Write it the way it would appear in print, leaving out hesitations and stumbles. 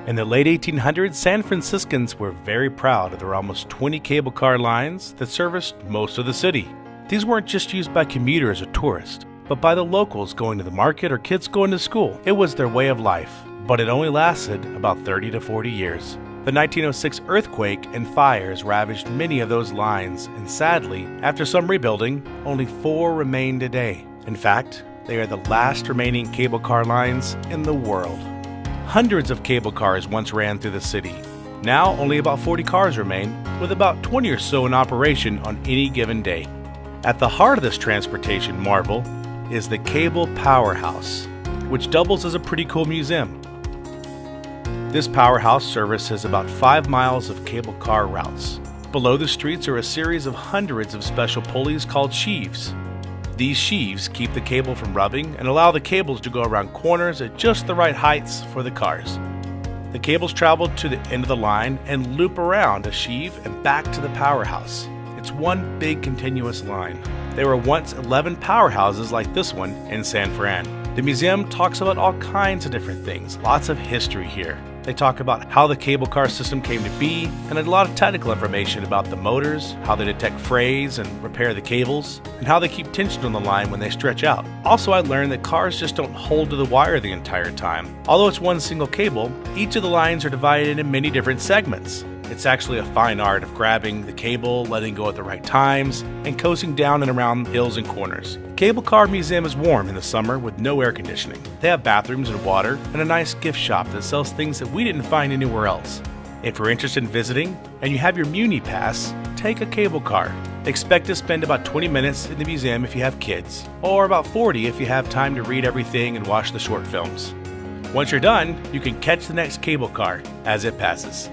In the late 1800s, San Franciscans were very proud of their almost 20 cable car lines that serviced most of the city. These weren't just used by commuters or tourists, but by the locals going to the market or kids going to school. It was their way of life, but it only lasted about 30 to 40 years. The 1906 earthquake and fires ravaged many of those lines, and sadly, after some rebuilding, only 4 remain today. In fact, they are the last remaining cable car lines in the world. Hundreds of cable cars once ran through the city. Now only about 40 cars remain, with about 20 or so in operation on any given day. At the heart of this transportation marvel is the Cable Powerhouse, which doubles as a pretty cool museum. This powerhouse services about 5 miles of cable car routes. Below the streets are a series of hundreds of special pulleys called sheaves. These sheaves keep the cable from rubbing and allow the cables to go around corners at just the right heights for the cars. The cables travel to the end of the line and loop around a sheave and back to the powerhouse. It's one big continuous line. There were once 11 powerhouses like this one in San Fran. The museum talks about all kinds of different things, lots of history here. They talk about how the cable car system came to be, and a lot of technical information about the motors, how they detect frays and repair the cables, and how they keep tension on the line when they stretch out. Also, I learned that cars just don't hold to the wire the entire time. Although it's one single cable, each of the lines are divided into many different segments. It's actually a fine art of grabbing the cable, letting go at the right times, and coasting down and around hills and corners. The Cable Car Museum is warm in the summer with no air conditioning. They have bathrooms and water, and a nice gift shop that sells things that we didn't find anywhere else. If you're interested in visiting, and you have your Muni Pass, take a cable car. Expect to spend about 20 minutes in the museum if you have kids, or about 40 if you have time to read everything and watch the short films. Once you're done, you can catch the next cable car as it passes.